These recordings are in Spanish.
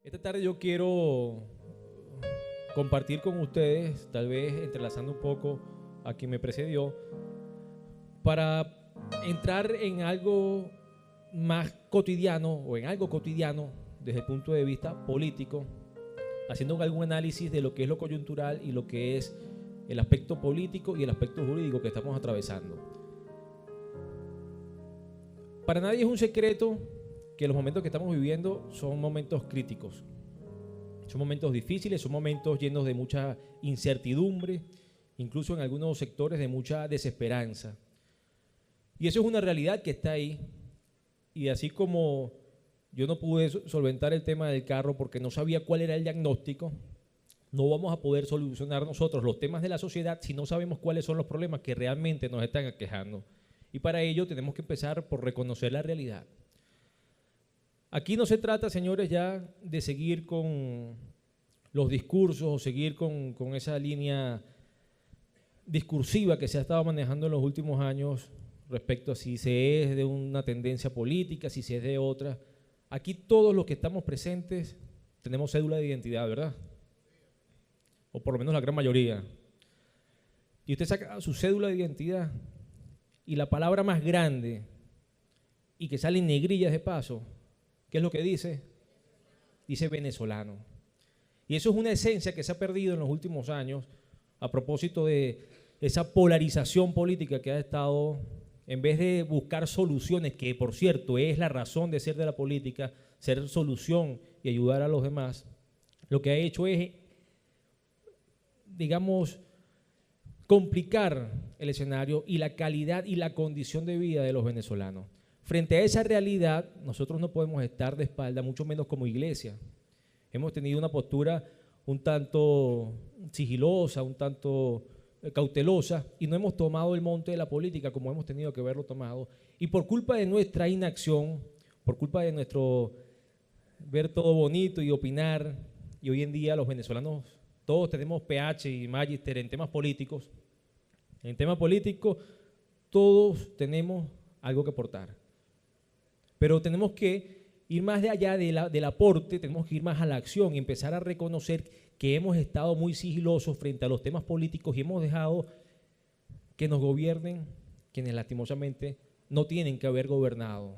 Esta tarde yo quiero compartir con ustedes, tal vez entrelazando un poco a quien me precedió, para entrar en algo más cotidiano o en algo cotidiano desde el punto de vista político, haciendo algún análisis de lo que es lo coyuntural y lo que es el aspecto político y el aspecto jurídico que estamos atravesando. Para nadie es un secreto que los momentos que estamos viviendo son momentos críticos, son momentos difíciles, son momentos llenos de mucha incertidumbre, incluso en algunos sectores de mucha desesperanza. Y eso es una realidad que está ahí. Y así como yo no pude solventar el tema del carro porque no sabía cuál era el diagnóstico, no vamos a poder solucionar nosotros los temas de la sociedad si no sabemos cuáles son los problemas que realmente nos están aquejando. Y para ello tenemos que empezar por reconocer la realidad. Aquí no se trata, señores, ya de seguir con los discursos o seguir con esa línea discursiva que se ha estado manejando en los últimos años respecto a si se es de una tendencia política, si se es de otra. Aquí todos los que estamos presentes tenemos cédula de identidad, ¿verdad? O por lo menos la gran mayoría. Y usted saca su cédula de identidad y la palabra más grande y que sale en negrillas de paso, ¿qué es lo que dice? Dice venezolano. Y eso es una esencia que se ha perdido en los últimos años a propósito de esa polarización política que ha estado, en vez de buscar soluciones, que por cierto es la razón de ser de la política, ser solución y ayudar a los demás, lo que ha hecho es, digamos, complicar el escenario y la calidad y la condición de vida de los venezolanos. Frente a esa realidad, nosotros no podemos estar de espalda, mucho menos como iglesia. Hemos tenido una postura un tanto sigilosa, un tanto cautelosa, y no hemos tomado el monte de la política como hemos tenido que haberlo tomado. Y por culpa de nuestra inacción, por culpa de nuestro ver todo bonito y opinar, y hoy en día los venezolanos todos tenemos PH y magíster en temas políticos. En temas políticos todos tenemos algo que aportar. Pero tenemos que ir más de allá del aporte, tenemos que ir más a la acción y empezar a reconocer que hemos estado muy sigilosos frente a los temas políticos y hemos dejado que nos gobiernen quienes lastimosamente no tienen que haber gobernado.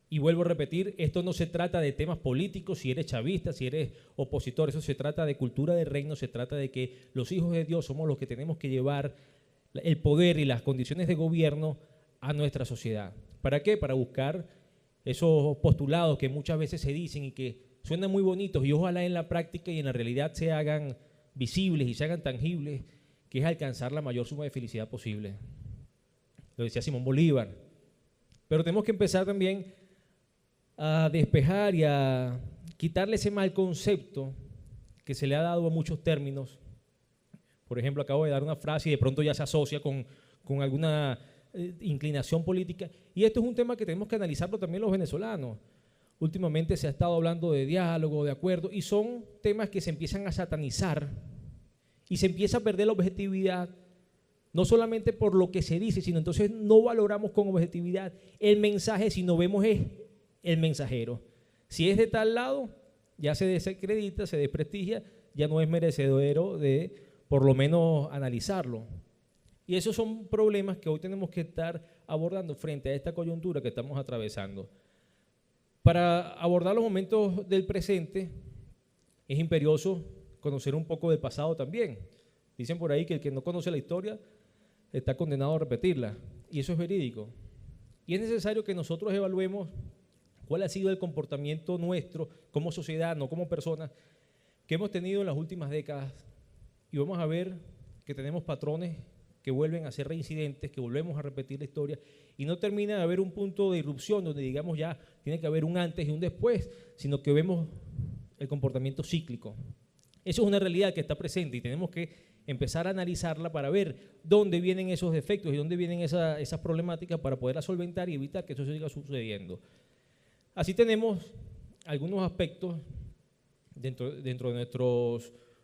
Y vuelvo a repetir, esto no se trata de temas políticos, si eres chavista, si eres opositor, eso se trata de cultura de reino, se trata de que los hijos de Dios somos los que tenemos que llevar el poder y las condiciones de gobierno a nuestra sociedad. ¿Para qué? Para buscar esos postulados que muchas veces se dicen y que suenan muy bonitos y ojalá en la práctica y en la realidad se hagan visibles y se hagan tangibles, que es alcanzar la mayor suma de felicidad posible. Lo decía Simón Bolívar. Pero tenemos que empezar también a despejar y a quitarle ese mal concepto que se le ha dado a muchos términos. Por ejemplo, acabo de dar una frase y de pronto ya se asocia con alguna inclinación política, y esto es un tema que tenemos que analizarlo también los venezolanos. Últimamente se ha estado hablando de diálogo, de acuerdo, y son temas que se empiezan a satanizar y se empieza a perder la objetividad, no solamente por lo que se dice, sino entonces no valoramos con objetividad el mensaje, sino vemos es el mensajero. Si es de tal lado, ya se desacredita, se desprestigia, ya no es merecedero de por lo menos analizarlo. Y esos son problemas que hoy tenemos que estar abordando frente a esta coyuntura que estamos atravesando. Para abordar los momentos del presente es imperioso conocer un poco del pasado también. Dicen por ahí que el que no conoce la historia está condenado a repetirla, y eso es verídico. Y es necesario que nosotros evaluemos cuál ha sido el comportamiento nuestro como sociedad, no como personas, que hemos tenido en las últimas décadas, y vamos a ver que tenemos patrones que vuelven a ser reincidentes, que volvemos a repetir la historia, y no termina de haber un punto de irrupción donde digamos ya tiene que haber un antes y un después, sino que vemos el comportamiento cíclico. Eso es una realidad que está presente y tenemos que empezar a analizarla para ver dónde vienen esos defectos y dónde vienen esas problemáticas para poderlas solventar y evitar que eso siga sucediendo. Así tenemos algunos aspectos dentro de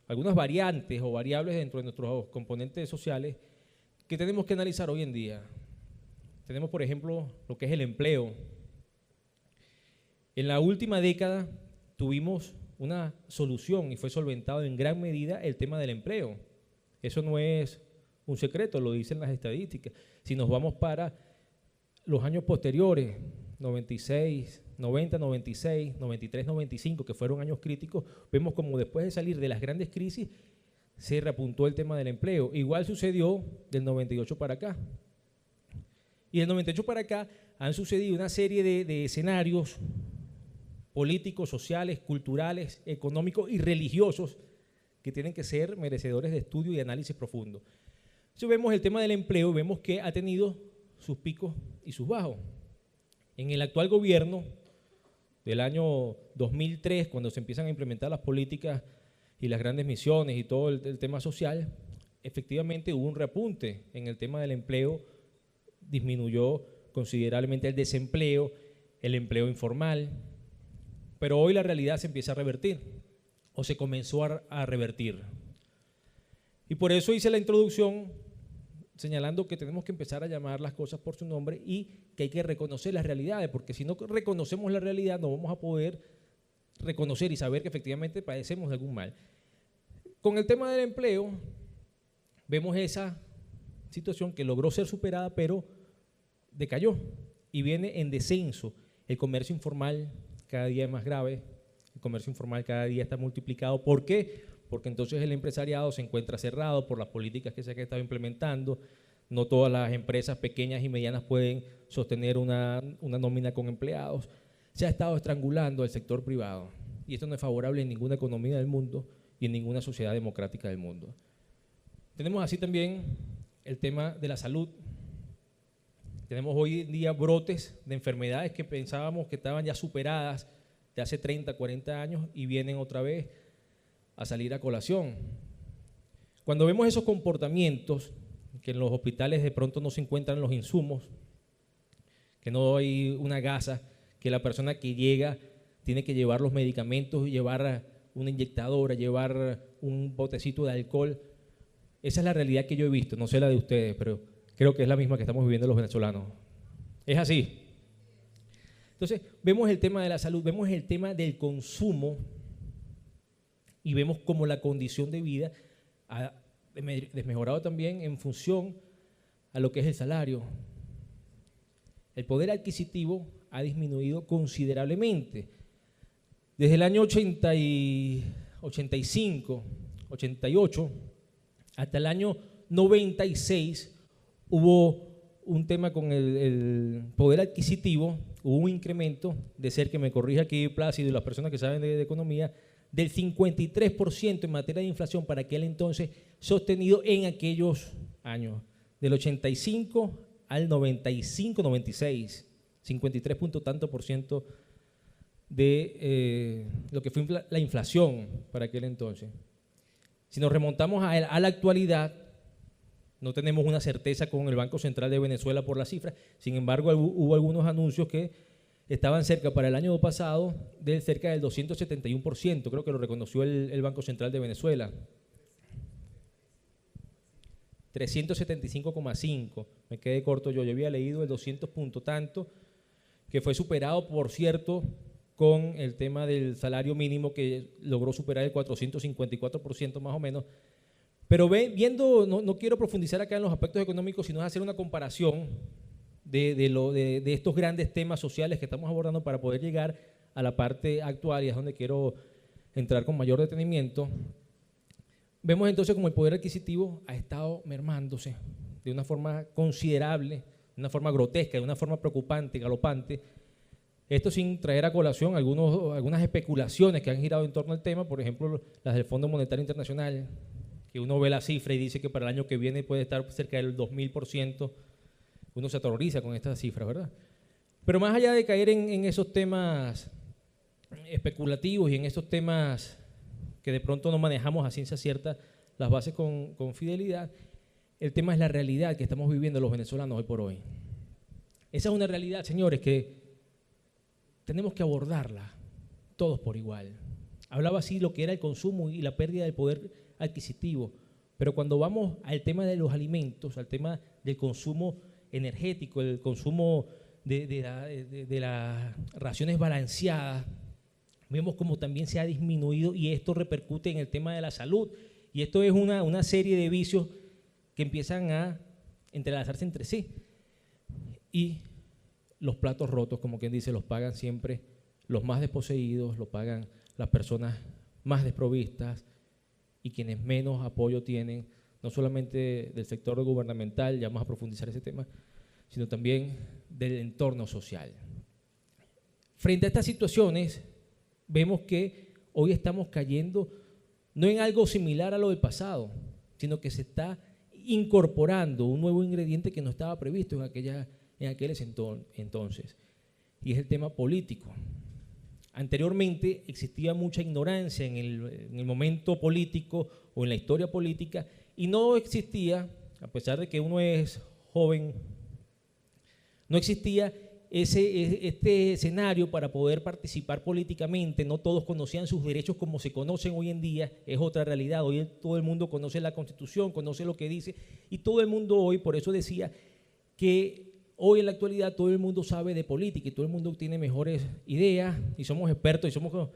algunas variantes o variables dentro de nuestros componentes sociales que tenemos que analizar hoy en día. Tenemos, por ejemplo, lo que es el empleo. En la última década tuvimos una solución y fue solventado en gran medida el tema del empleo. Eso no es un secreto, lo dicen las estadísticas. Si nos vamos para los años posteriores, 96, 90, 96, 93, 95, que fueron años críticos, vemos como después de salir de las grandes crisis se reapuntó el tema del empleo. Igual sucedió del 98 para acá. Y del 98 para acá han sucedido una serie de escenarios políticos, sociales, culturales, económicos y religiosos que tienen que ser merecedores de estudio y análisis profundo. Si vemos el tema del empleo, vemos que ha tenido sus picos y sus bajos. En el actual gobierno del año 2003, cuando se empiezan a implementar las políticas y las grandes misiones y todo el tema social, efectivamente hubo un repunte en el tema del empleo, disminuyó considerablemente el desempleo, el empleo informal, pero hoy la realidad se empieza a revertir, o se comenzó a revertir. Y por eso hice la introducción señalando que tenemos que empezar a llamar las cosas por su nombre y que hay que reconocer las realidades, porque si no reconocemos la realidad no vamos a poder reconocer y saber que efectivamente padecemos de algún mal. Con el tema del empleo, vemos esa situación que logró ser superada, pero decayó y viene en descenso. El comercio informal cada día es más grave, el comercio informal cada día está multiplicado. ¿Por qué? Porque entonces el empresariado se encuentra cerrado por las políticas que se han estado implementando. No todas las empresas pequeñas y medianas pueden sostener una nómina con empleados. Se ha estado estrangulando el sector privado y esto no es favorable en ninguna economía del mundo y en ninguna sociedad democrática del mundo. Tenemos así también el tema de la salud. Tenemos hoy en día brotes de enfermedades que pensábamos que estaban ya superadas de hace 30, 40 años y vienen otra vez a salir a colación. Cuando vemos esos comportamientos, que en los hospitales de pronto no se encuentran los insumos, que no hay una gasa, que la persona que llega tiene que llevar los medicamentos, llevar una inyectadora, llevar un botecito de alcohol. Esa es la realidad que yo he visto, no sé la de ustedes, pero creo que es la misma que estamos viviendo los venezolanos. Es así. Entonces, vemos el tema de la salud, vemos el tema del consumo y vemos cómo la condición de vida ha desmejorado también en función a lo que es el salario. El poder adquisitivo ha disminuido considerablemente. Desde el año 85, 88, hasta el año 96, hubo un tema con el poder adquisitivo, hubo un incremento de ser, que me corrija aquí Plácido y las personas que saben de economía, del 53% en materia de inflación para aquel entonces, sostenido en aquellos años, del 85 al 95, 96, 53 punto tanto por ciento de lo que fue la inflación para aquel entonces. Si nos remontamos a la actualidad, no tenemos una certeza con el Banco Central de Venezuela por las cifras, sin embargo hubo algunos anuncios que estaban cerca para el año pasado de cerca del 271%, creo que lo reconoció el Banco Central de Venezuela. 375,5, me quedé corto yo había leído el 200 punto tanto, que fue superado, por cierto, con el tema del salario mínimo que logró superar el 454% más o menos. Pero viendo, no quiero profundizar acá en los aspectos económicos, sino hacer una comparación de estos grandes temas sociales que estamos abordando para poder llegar a la parte actual, y es donde quiero entrar con mayor detenimiento. Vemos entonces como el poder adquisitivo ha estado mermándose de una forma considerable, de una forma grotesca, de una forma preocupante, galopante. Esto sin traer a colación algunas especulaciones que han girado en torno al tema, por ejemplo, las del Fondo Monetario Internacional, que uno ve la cifra y dice que para el año que viene puede estar cerca del 2000%, uno se aterroriza con estas cifras, ¿verdad? Pero más allá de caer en esos temas especulativos y en esos temas que de pronto no manejamos a ciencia cierta las bases con fidelidad, el tema es la realidad que estamos viviendo los venezolanos hoy por hoy. Esa es una realidad, señores, que tenemos que abordarla todos por igual. hablaba así lo que era el consumo y la pérdida del poder adquisitivo. Pero cuando vamos al tema de los alimentos, al tema del consumo energético, el consumo de las raciones balanceadas, vemos como también se ha disminuido y esto repercute en el tema de la salud. Y esto es una serie de vicios que empiezan a entrelazarse entre sí. Y los platos rotos, como quien dice, los pagan siempre los más desposeídos, los pagan las personas más desprovistas y quienes menos apoyo tienen, no solamente del sector gubernamental, ya vamos a profundizar ese tema, sino también del entorno social. Frente a estas situaciones, vemos que hoy estamos cayendo no en algo similar a lo del pasado, sino que se está incorporando un nuevo ingrediente que no estaba previsto en aquel entonces, y es el tema político. Anteriormente existía mucha ignorancia en el momento político o en la historia política y no existía, a pesar de que uno es joven, no existía este escenario para poder participar políticamente. No todos conocían sus derechos como se conocen hoy en día, es otra realidad. Hoy todo el mundo conoce la Constitución, conoce lo que dice y todo el mundo hoy, por eso decía que hoy en la actualidad todo el mundo sabe de política y todo el mundo tiene mejores ideas y somos expertos y somos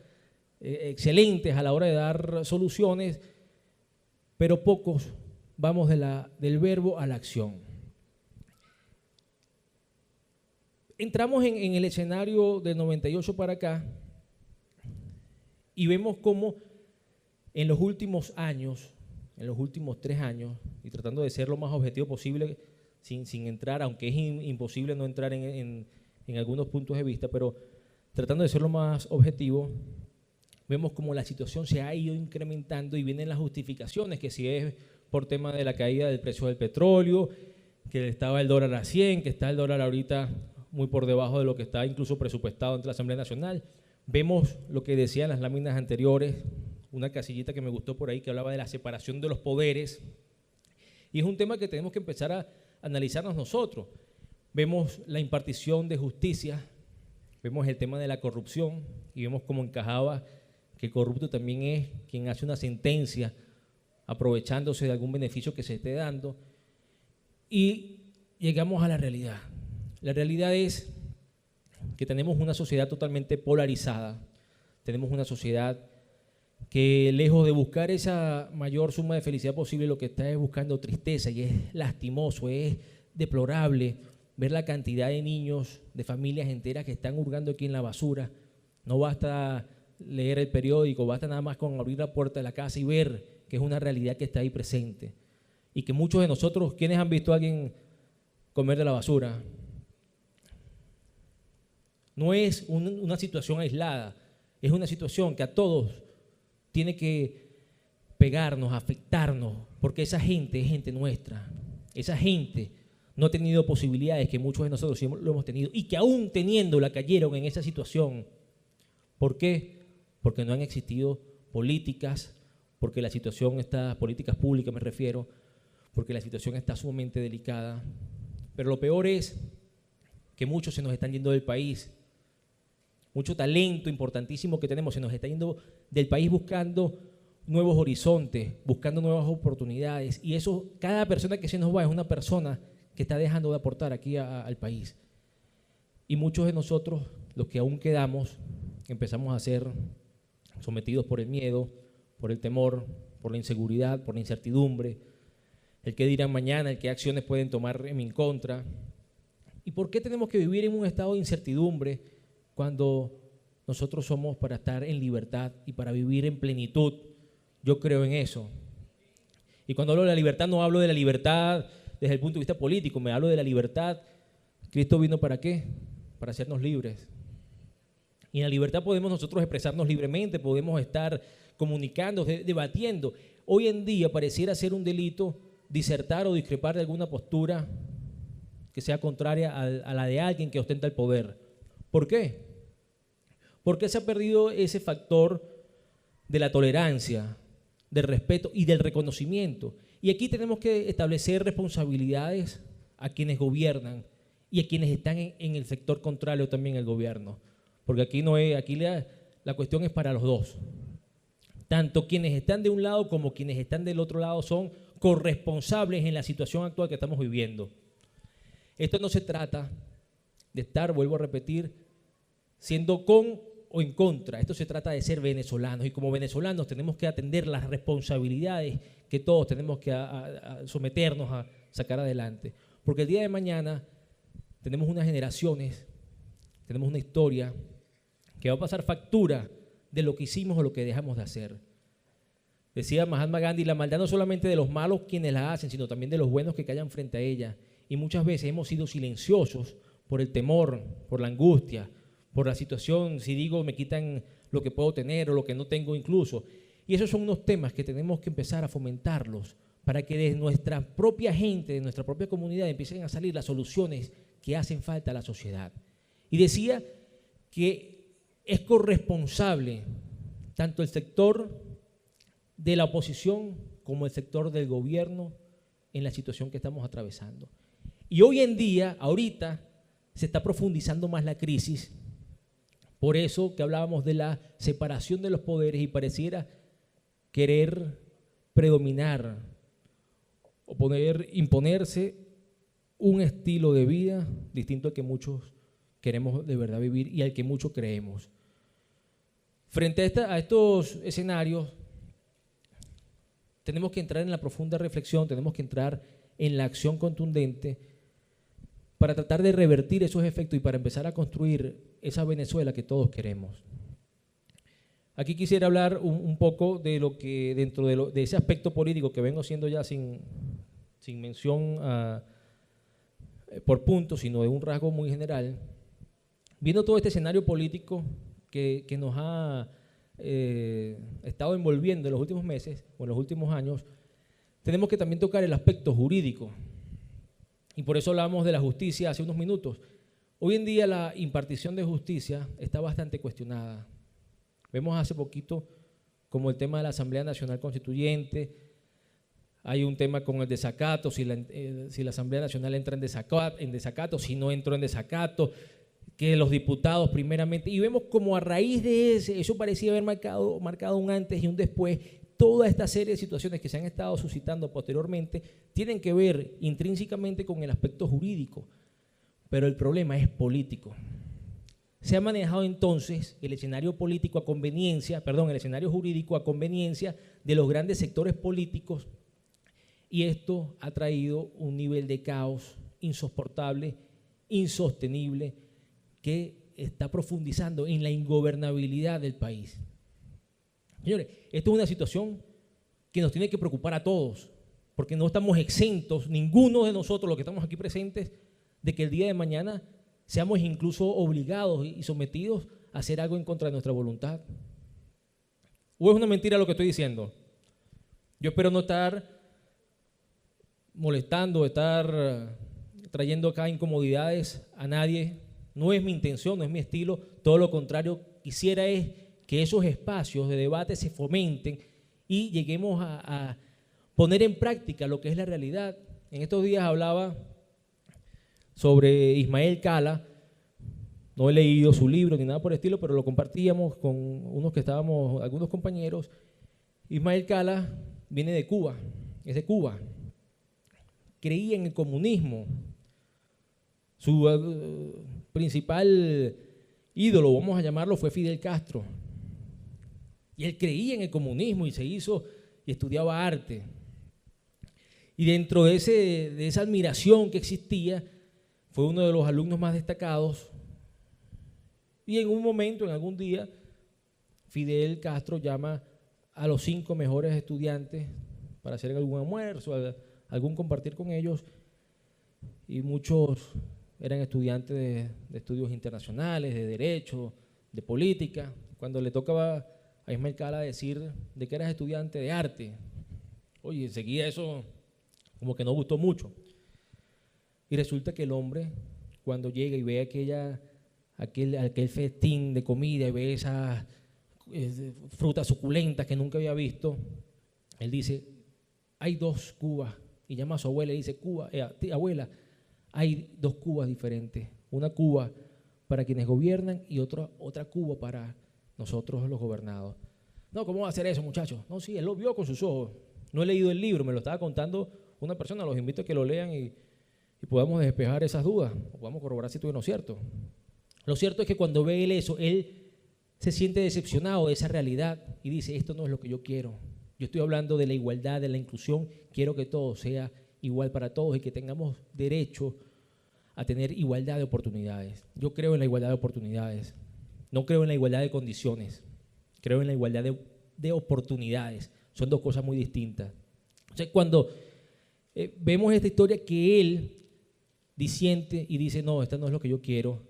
excelentes a la hora de dar soluciones, pero pocos vamos del verbo a la acción. Entramos en el escenario del 98 para acá y vemos cómo en los últimos años, en los últimos 3 años, y tratando de ser lo más objetivo posible, sin entrar, aunque es imposible no entrar en algunos puntos de vista, pero tratando de ser lo más objetivo, vemos como la situación se ha ido incrementando y vienen las justificaciones, que si es por tema de la caída del precio del petróleo, que estaba el dólar a 100, que está el dólar ahorita muy por debajo de lo que está incluso presupuestado ante la Asamblea Nacional. Vemos lo que decían las láminas anteriores, una casillita que me gustó por ahí que hablaba de la separación de los poderes, y es un tema que tenemos que empezar a analizarnos nosotros. Vemos la impartición de justicia, vemos el tema de la corrupción y vemos cómo encajaba que el corrupto también es quien hace una sentencia aprovechándose de algún beneficio que se esté dando, y llegamos a la realidad. La realidad es que tenemos una sociedad totalmente polarizada, tenemos una sociedad que lejos de buscar esa mayor suma de felicidad posible, lo que está es buscando tristeza, y es lastimoso, es deplorable ver la cantidad de niños, de familias enteras que están hurgando aquí en la basura. No basta leer el periódico, basta nada más con abrir la puerta de la casa y ver que es una realidad que está ahí presente. Y que muchos de nosotros, ¿quiénes han visto a alguien comer de la basura? No es una situación aislada, es una situación que a todos tiene que pegarnos, afectarnos, porque esa gente es gente nuestra. Esa gente no ha tenido posibilidades que muchos de nosotros sí lo hemos tenido y que aún teniéndola cayeron en esa situación. ¿Por qué? Porque no han existido políticas, porque la situación está, políticas públicas me refiero, porque la situación está sumamente delicada. Pero lo peor es que muchos se nos están yendo del país. Mucho talento importantísimo que tenemos se nos está yendo del país buscando nuevos horizontes, buscando nuevas oportunidades. Y eso, cada persona que se nos va es una persona que está dejando de aportar aquí al país. Y muchos de nosotros, los que aún quedamos, empezamos a ser sometidos por el miedo, por el temor, por la inseguridad, por la incertidumbre, el qué dirán mañana, el qué acciones pueden tomar en mi contra. ¿Y por qué tenemos que vivir en un estado de incertidumbre cuando nosotros somos para estar en libertad y para vivir en plenitud? Yo creo en eso. Y cuando hablo de la libertad, no hablo de la libertad desde el punto de vista político, me hablo de la libertad. ¿Cristo vino para qué? Para hacernos libres. Y en la libertad podemos nosotros expresarnos libremente, podemos estar comunicando, debatiendo. Hoy en día pareciera ser un delito disertar o discrepar de alguna postura que sea contraria a la de alguien que ostenta el poder. ¿Por qué? Porque se ha perdido ese factor de la tolerancia, del respeto y del reconocimiento. Y aquí tenemos que establecer responsabilidades a quienes gobiernan y a quienes están en el sector contrario también al gobierno. Porque aquí no es, aquí la cuestión es para los dos. Tanto quienes están de un lado como quienes están del otro lado son corresponsables en la situación actual que estamos viviendo. Esto no se trata de estar, vuelvo a repetir, siendo con o en contra. Esto se trata de ser venezolanos y como venezolanos tenemos que atender las responsabilidades que todos tenemos que someternos a sacar adelante. Porque el día de mañana tenemos unas generaciones, tenemos una historia que va a pasar factura de lo que hicimos o lo que dejamos de hacer. Decía Mahatma Gandhi, la maldad no solamente de los malos quienes la hacen, sino también de los buenos que callan frente a ella. Y muchas veces hemos sido silenciosos por el temor, por la angustia, por la situación, si digo me quitan lo que puedo tener o lo que no tengo incluso. Y esos son unos temas que tenemos que empezar a fomentarlos para que de nuestra propia gente, de nuestra propia comunidad empiecen a salir las soluciones que hacen falta a la sociedad. Y decía que es corresponsable tanto el sector de la oposición como el sector del gobierno en la situación que estamos atravesando. Y hoy en día, ahorita, se está profundizando más la crisis. Por eso que hablábamos de la separación de los poderes y pareciera querer predominar o imponerse un estilo de vida distinto al que muchos queremos de verdad vivir y al que muchos creemos. Frente a estos escenarios, tenemos que entrar en la profunda reflexión, tenemos que entrar en la acción contundente para tratar de revertir esos efectos y para empezar a construir esa Venezuela que todos queremos. Aquí quisiera hablar un poco de lo que dentro de ese aspecto político que vengo haciendo ya sin mención por puntos, sino de un rasgo muy general. Viendo todo este escenario político que nos ha estado envolviendo en los últimos meses o en los últimos años, tenemos que también tocar el aspecto jurídico. Y por eso hablamos de la justicia hace unos minutos. Hoy en día la impartición de justicia está bastante cuestionada. Vemos hace poquito como el tema de la Asamblea Nacional Constituyente, hay un tema con el desacato, si la Asamblea Nacional entra en desacato, si no entró en desacato, que los diputados primeramente, y vemos como a raíz de eso parecía haber marcado un antes y un después. Toda esta serie de situaciones que se han estado suscitando posteriormente tienen que ver intrínsecamente con el aspecto jurídico, pero el problema es político. Se ha manejado entonces el escenario político a conveniencia, el escenario jurídico a conveniencia de los grandes sectores políticos, y esto ha traído un nivel de caos insoportable, insostenible, que está profundizando en la ingobernabilidad del país. Señores, esto es una situación que nos tiene que preocupar a todos, porque no estamos exentos, ninguno de nosotros, los que estamos aquí presentes, de que el día de mañana seamos incluso obligados y sometidos a hacer algo en contra de nuestra voluntad. ¿O es una mentira lo que estoy diciendo? Yo espero no estar molestando, estar trayendo acá incomodidades a nadie. No es mi intención, no es mi estilo, todo lo contrario, quisiera es que esos espacios de debate se fomenten y lleguemos a poner en práctica lo que es la realidad. En estos días hablaba sobre Ismael Cala, no he leído su libro ni nada por el estilo, pero lo compartíamos con algunos compañeros. Ismael Cala viene de Cuba, es de Cuba, creía en el comunismo, su principal ídolo, vamos a llamarlo, fue Fidel Castro. Y él creía en el comunismo y y estudiaba arte. Y dentro de esa admiración que existía, fue uno de los alumnos más destacados. Y en un momento, en algún día, Fidel Castro llama a los 5 mejores estudiantes para hacer algún almuerzo, algún compartir con ellos. Y muchos eran estudiantes de estudios internacionales, de derecho, de política. Cuando le tocaba a Ismael Cala decir de que eras estudiante de arte, oye, enseguida eso como que no gustó mucho. Y resulta que el hombre, cuando llega y ve aquel festín de comida y ve esas frutas suculentas que nunca había visto, él dice, hay 2 Cubas, y llama a su abuela y dice, abuela, hay 2 Cubas diferentes, una Cuba para quienes gobiernan y otra Cuba para nosotros los gobernados. No, ¿cómo va a hacer eso, muchacho? No, sí, él lo vio con sus ojos. No he leído el libro, me lo estaba contando una persona. Los invito a que lo lean y podamos despejar esas dudas, o podamos corroborar si esto no es cierto. Lo cierto es que cuando ve él eso, él se siente decepcionado de esa realidad y dice, esto no es lo que yo quiero. Yo estoy hablando de la igualdad, de la inclusión. Quiero que todo sea igual para todos y que tengamos derecho a tener igualdad de oportunidades. Yo creo en la igualdad de oportunidades. No creo en la igualdad de condiciones. Creo en la igualdad de oportunidades. Son dos cosas muy distintas. Entonces, cuando vemos esta historia que él disiente y dice, no, esta no es lo que yo quiero.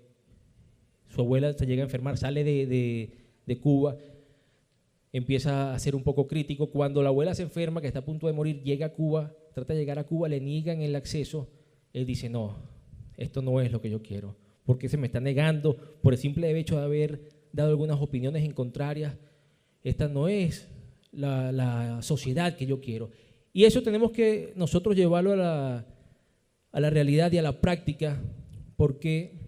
Su abuela se llega a enfermar, sale de Cuba, empieza a ser un poco crítico. Cuando la abuela se enferma, que está a punto de morir, llega a Cuba, trata de llegar a Cuba, le niegan el acceso. Él dice, no, esto no es lo que yo quiero. Porque se me está negando por el simple hecho de haber dado algunas opiniones en contrarias. Esta no es la sociedad que yo quiero. Y eso tenemos que nosotros llevarlo a la realidad y a la práctica, porque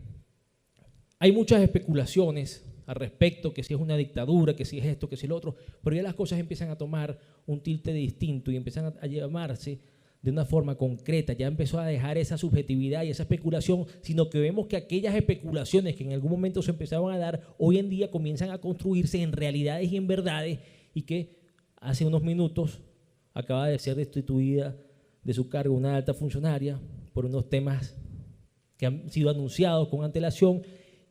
hay muchas especulaciones al respecto, que si es una dictadura, que si es esto, que si es lo otro, pero ya las cosas empiezan a tomar un tilte distinto y empiezan a llamarse de una forma concreta. Ya empezó a dejar esa subjetividad y esa especulación, sino que vemos que aquellas especulaciones que en algún momento se empezaban a dar, hoy en día comienzan a construirse en realidades y en verdades, y que hace unos minutos acaba de ser destituida de su cargo una alta funcionaria por unos temas que han sido anunciados con antelación,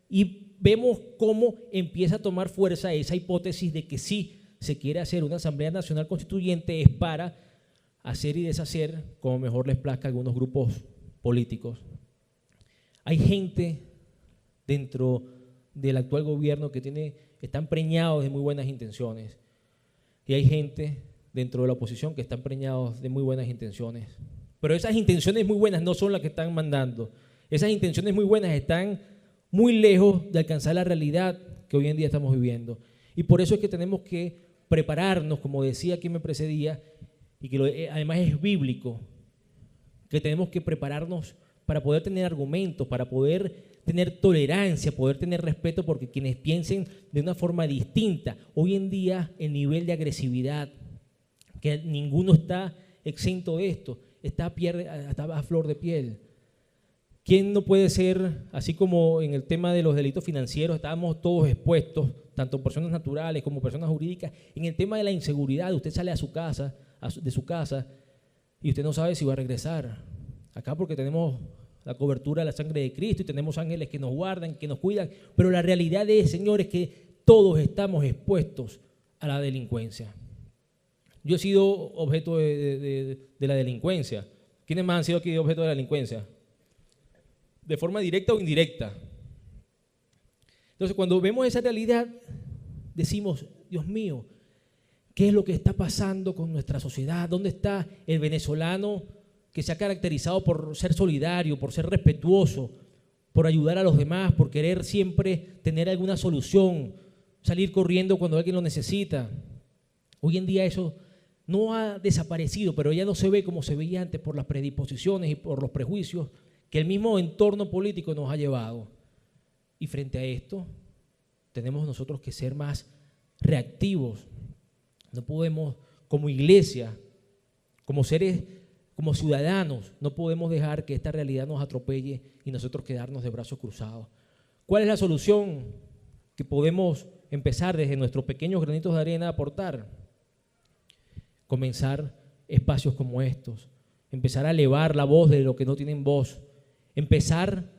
y vemos cómo empieza a tomar fuerza esa hipótesis de que si se quiere hacer una Asamblea Nacional Constituyente es para hacer y deshacer como mejor les plazca a algunos grupos políticos. Hay gente dentro del actual gobierno que están preñados de muy buenas intenciones, y hay gente dentro de la oposición que están preñados de muy buenas intenciones. Pero esas intenciones muy buenas no son las que están mandando. Esas intenciones muy buenas están muy lejos de alcanzar la realidad que hoy en día estamos viviendo. Y por eso es que tenemos que prepararnos, como decía quien me precedía, y que además es bíblico, que tenemos que prepararnos para poder tener argumentos, para poder tener tolerancia, poder tener respeto, porque quienes piensen de una forma distinta, hoy en día el nivel de agresividad, que ninguno está exento de esto, está a flor de piel. ¿Quién no puede ser, así como en el tema de los delitos financieros, estábamos todos expuestos, tanto personas naturales como personas jurídicas, en el tema de la inseguridad? Usted sale de su casa y usted no sabe si va a regresar. Acá porque tenemos la cobertura de la sangre de Cristo y tenemos ángeles que nos guardan, que nos cuidan, pero la realidad es, señores, que todos estamos expuestos a la delincuencia. Yo he sido objeto de la delincuencia. ¿Quiénes más han sido aquí objeto de la delincuencia? De forma directa o indirecta. Entonces, cuando vemos esa realidad, decimos, Dios mío, ¿qué es lo que está pasando con nuestra sociedad? ¿Dónde está el venezolano que se ha caracterizado por ser solidario, por ser respetuoso, por ayudar a los demás, por querer siempre tener alguna solución, salir corriendo cuando alguien lo necesita? Hoy en día eso no ha desaparecido, pero ya no se ve como se veía antes por las predisposiciones y por los prejuicios que el mismo entorno político nos ha llevado. Y frente a esto, tenemos nosotros que ser más reactivos. No podemos, como iglesia, como seres, como ciudadanos, no podemos dejar que esta realidad nos atropelle y nosotros quedarnos de brazos cruzados. ¿Cuál es la solución que podemos empezar desde nuestros pequeños granitos de arena a aportar? Comenzar espacios como estos, empezar a elevar la voz de los que no tienen voz, empezar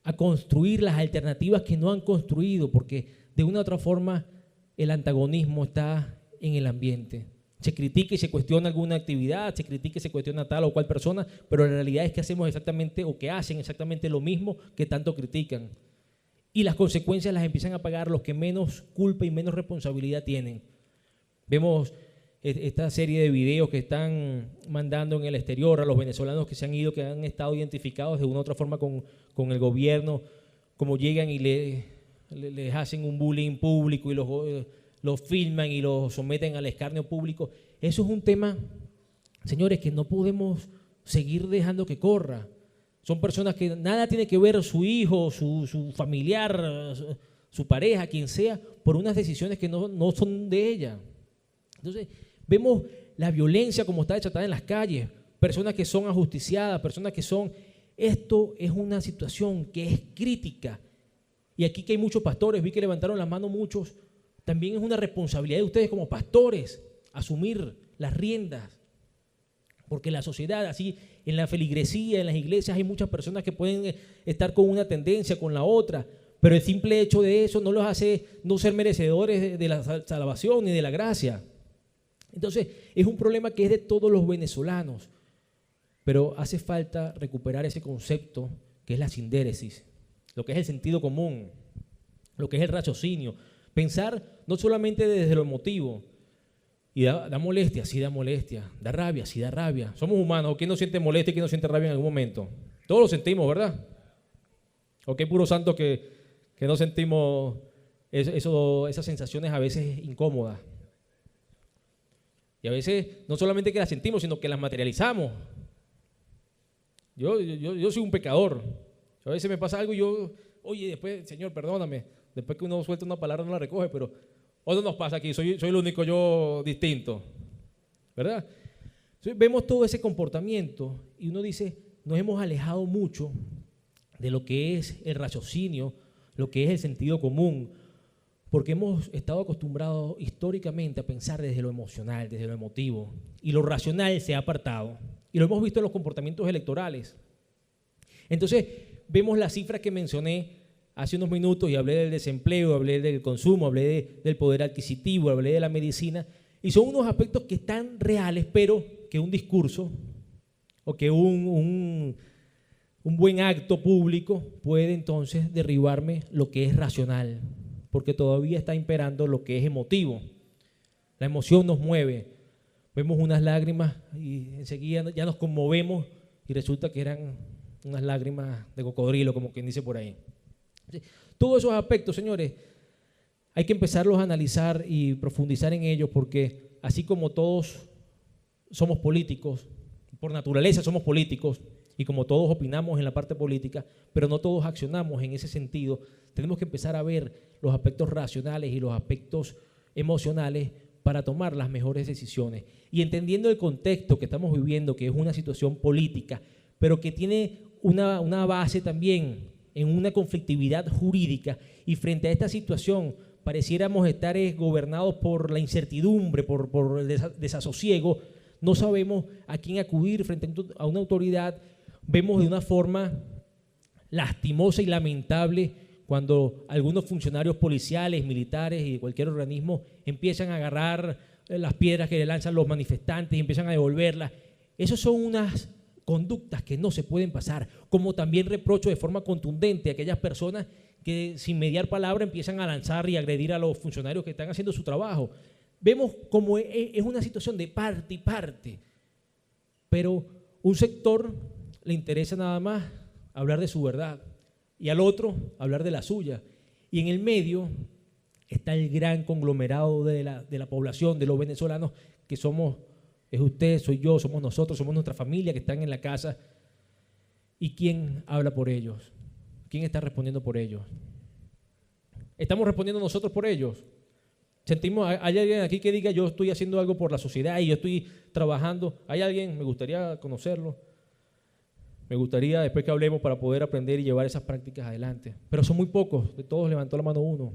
a construir las alternativas que no han construido, porque de una u otra forma el antagonismo está en el ambiente. Se critica y se cuestiona alguna actividad, se critica y se cuestiona tal o cual persona, pero la realidad es que hacemos exactamente o que hacen exactamente lo mismo que tanto critican. Y las consecuencias las empiezan a pagar los que menos culpa y menos responsabilidad tienen. Vemos esta serie de videos que están mandando en el exterior a los venezolanos que se han ido, que han estado identificados de una u otra forma con el gobierno, como llegan y les hacen un bullying público y los filman y los someten al escarnio público. Eso es un tema, señores, que no podemos seguir dejando que corra. Son personas que nada tiene que ver su hijo, su familiar, su pareja, quien sea, por unas decisiones que no son de ella. Entonces, vemos la violencia como está desatada en las calles, personas que son ajusticiadas, personas que son... Esto es una situación que es crítica. Y aquí que hay muchos pastores, vi que levantaron la mano muchos, también es una responsabilidad de ustedes como pastores asumir las riendas. Porque la sociedad, así en la feligresía, en las iglesias, hay muchas personas que pueden estar con una tendencia, con la otra, pero el simple hecho de eso no los hace no ser merecedores de la salvación ni de la gracia. Entonces, es un problema que es de todos los venezolanos, pero hace falta recuperar ese concepto que es la sindéresis, lo que es el sentido común, lo que es el raciocinio, pensar no solamente desde lo emotivo. Y da molestia, sí da molestia, da rabia, sí da rabia. Somos humanos, ¿quién no siente molestia y quién no siente rabia en algún momento? Todos lo sentimos, ¿verdad? ¿O qué puros santos que no sentimos esas sensaciones a veces incómodas? Y a veces no solamente que las sentimos, sino que las materializamos. Yo soy un pecador. A veces me pasa algo y yo, oye, después, Señor, perdóname. Después que uno suelta una palabra no la recoge, pero ¿o no nos pasa aquí? Soy el único yo distinto, ¿verdad? Entonces, vemos todo ese comportamiento y uno dice, nos hemos alejado mucho de lo que es el raciocinio, lo que es el sentido común, porque hemos estado acostumbrados históricamente a pensar desde lo emocional, desde lo emotivo, y lo racional se ha apartado. Y lo hemos visto en los comportamientos electorales. Entonces, vemos las cifras que mencioné hace unos minutos y hablé del desempleo, hablé del consumo, hablé del poder adquisitivo, hablé de la medicina, y son unos aspectos que están reales, pero que un discurso o que un buen acto público puede entonces derribarme lo que es racional, porque todavía está imperando lo que es emotivo. La emoción nos mueve, vemos unas lágrimas y enseguida ya nos conmovemos y resulta que eran unas lágrimas de cocodrilo, como quien dice por ahí. Todos esos aspectos, señores, hay que empezarlos a analizar y profundizar en ellos, porque así como todos somos políticos, por naturaleza somos políticos, y como todos opinamos en la parte política, pero no todos accionamos en ese sentido, tenemos que empezar a ver los aspectos racionales y los aspectos emocionales para tomar las mejores decisiones. Y entendiendo el contexto que estamos viviendo, que es una situación política, pero que tiene una base también en una conflictividad jurídica, y frente a esta situación pareciéramos estar gobernados por la incertidumbre, por el desasosiego, no sabemos a quién acudir frente a una autoridad. Vemos de una forma lastimosa y lamentable cuando algunos funcionarios policiales, militares y de cualquier organismo empiezan a agarrar las piedras que le lanzan los manifestantes y empiezan a devolverlas. Esas son unas conductas que no se pueden pasar, como también reprocho de forma contundente a aquellas personas que sin mediar palabra empiezan a lanzar y agredir a los funcionarios que están haciendo su trabajo. Vemos como es una situación de parte y parte, pero un sector le interesa nada más hablar de su verdad y al otro hablar de la suya, y en el medio está el gran conglomerado de la población, de los venezolanos, que somos, es usted, soy yo, somos nosotros, somos nuestra familia que están en la casa. ¿Y quién habla por ellos? ¿Quién está respondiendo por ellos? ¿Estamos respondiendo nosotros por ellos? Sentimos, ¿hay alguien aquí que diga yo estoy haciendo algo por la sociedad y yo estoy trabajando? ¿Hay alguien? Me gustaría conocerlo. Me gustaría después que hablemos para poder aprender y llevar esas prácticas adelante. Pero son muy pocos, de todos levantó la mano uno.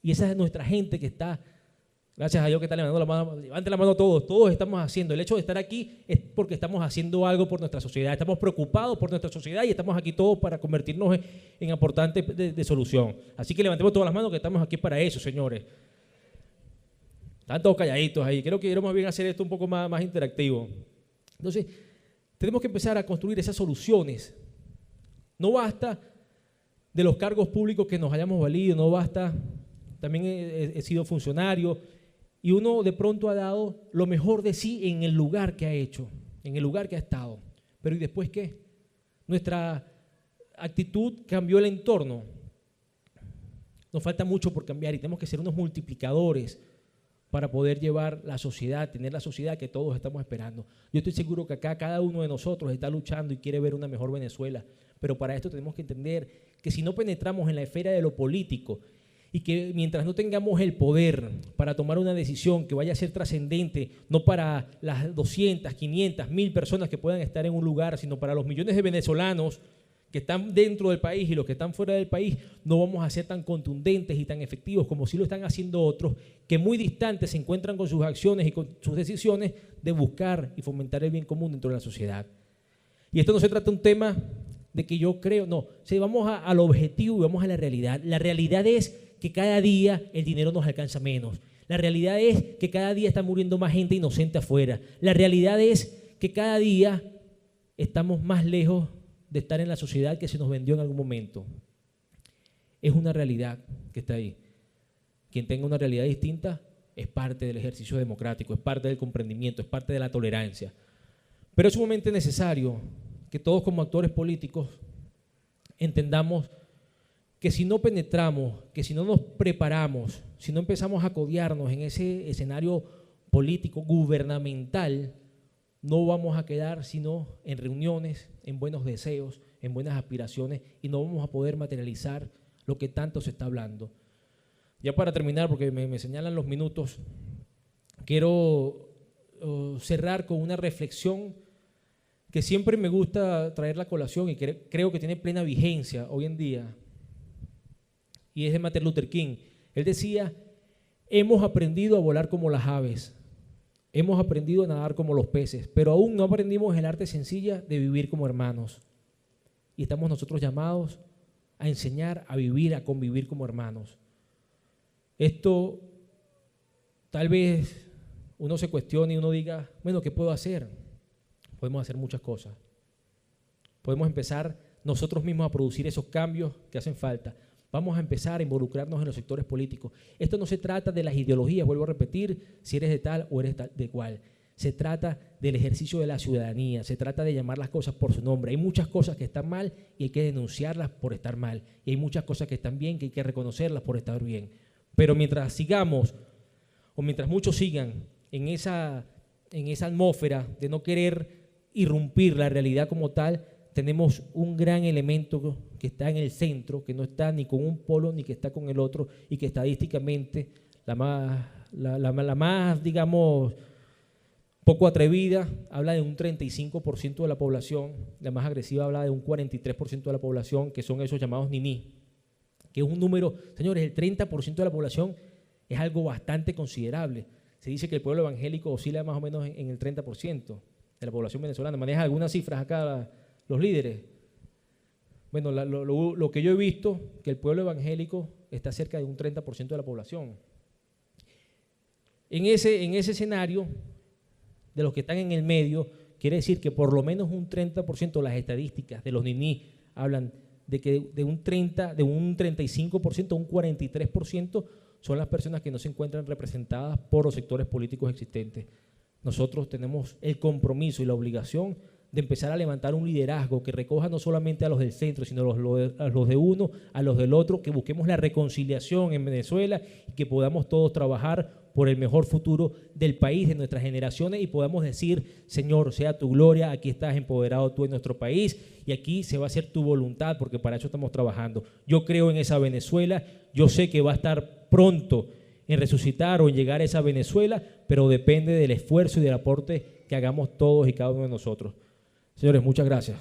Y esa es nuestra gente que está, gracias a Dios que está levantando la mano, levante la mano todos estamos haciendo. El hecho de estar aquí es porque estamos haciendo algo por nuestra sociedad, estamos preocupados por nuestra sociedad y estamos aquí todos para convertirnos en aportantes de solución. Así que levantemos todas las manos que estamos aquí para eso, señores. Están todos calladitos ahí, creo que queremos bien hacer esto un poco más interactivo. Entonces, tenemos que empezar a construir esas soluciones. No basta de los cargos públicos que nos hayamos valido, no basta, también he sido funcionario, y uno de pronto ha dado lo mejor de sí en el lugar que ha hecho, en el lugar que ha estado. Pero ¿y después qué? Nuestra actitud cambió el entorno. Nos falta mucho por cambiar y tenemos que ser unos multiplicadores para poder llevar la sociedad, tener la sociedad que todos estamos esperando. Yo estoy seguro que acá cada uno de nosotros está luchando y quiere ver una mejor Venezuela, pero para esto tenemos que entender que si no penetramos en la esfera de lo político y que mientras no tengamos el poder para tomar una decisión que vaya a ser trascendente, no para las 200, 500, 1000 personas que puedan estar en un lugar, sino para los millones de venezolanos que están dentro del país y los que están fuera del país, no vamos a ser tan contundentes y tan efectivos como si lo están haciendo otros, que muy distantes se encuentran con sus acciones y con sus decisiones de buscar y fomentar el bien común dentro de la sociedad. Y esto no se trata de un tema de que yo creo, no, si vamos al objetivo y vamos a la realidad. La realidad es que cada día el dinero nos alcanza menos. La realidad es que cada día está muriendo más gente inocente afuera. La realidad es que cada día estamos más lejos de estar en la sociedad que se nos vendió en algún momento. Es una realidad que está ahí. Quien tenga una realidad distinta es parte del ejercicio democrático, es parte del comprendimiento, es parte de la tolerancia. Pero es sumamente necesario que todos como actores políticos entendamos que si no penetramos, que si no nos preparamos, si no empezamos a codearnos en ese escenario político, gubernamental, no vamos a quedar sino en reuniones, en buenos deseos, en buenas aspiraciones y no vamos a poder materializar lo que tanto se está hablando. Ya para terminar, porque me señalan los minutos, quiero cerrar con una reflexión que siempre me gusta traer la colación y creo que tiene plena vigencia hoy en día, y es de Martin Luther King. Él decía, hemos aprendido a volar como las aves, hemos aprendido a nadar como los peces, pero aún no aprendimos el arte sencilla de vivir como hermanos. Y estamos nosotros llamados a enseñar a vivir, a convivir como hermanos. Esto tal vez uno se cuestione y uno diga, bueno, ¿qué puedo hacer? Podemos hacer muchas cosas. Podemos empezar nosotros mismos a producir esos cambios que hacen falta. Vamos a empezar a involucrarnos en los sectores políticos. Esto no se trata de las ideologías, vuelvo a repetir, si eres de tal o eres de cual. Se trata del ejercicio de la ciudadanía, se trata de llamar las cosas por su nombre. Hay muchas cosas que están mal y hay que denunciarlas por estar mal. Y hay muchas cosas que están bien que hay que reconocerlas por estar bien. Pero mientras sigamos, o mientras muchos sigan en esa atmósfera de no querer irrumpir la realidad como tal, tenemos un gran elemento que está en el centro, que no está ni con un polo ni que está con el otro, y que estadísticamente la más, digamos, poco atrevida habla de un 35% de la población, la más agresiva habla de un 43% de la población, que son esos llamados niní, que es un número, señores, el 30% de la población es algo bastante considerable. Se dice que el pueblo evangélico oscila más o menos en el 30% de la población venezolana. ¿Manejan algunas cifras acá los líderes? Bueno, lo que yo he visto, que el pueblo evangélico está cerca de un 30% de la población. En ese escenario, de los que están en el medio, quiere decir que por lo menos un 30%, las estadísticas de los niní hablan de que de un 35% a un 43% son las personas que no se encuentran representadas por los sectores políticos existentes. Nosotros tenemos el compromiso y la obligación de empezar a levantar un liderazgo que recoja no solamente a los del centro, sino a los de uno, a los del otro, que busquemos la reconciliación en Venezuela y que podamos todos trabajar por el mejor futuro del país, de nuestras generaciones, y podamos decir, Señor, sea tu gloria, aquí estás empoderado tú en nuestro país y aquí se va a hacer tu voluntad, porque para eso estamos trabajando. Yo creo en esa Venezuela, yo sé que va a estar pronto en resucitar o en llegar a esa Venezuela, pero depende del esfuerzo y del aporte que hagamos todos y cada uno de nosotros. Señores, muchas gracias.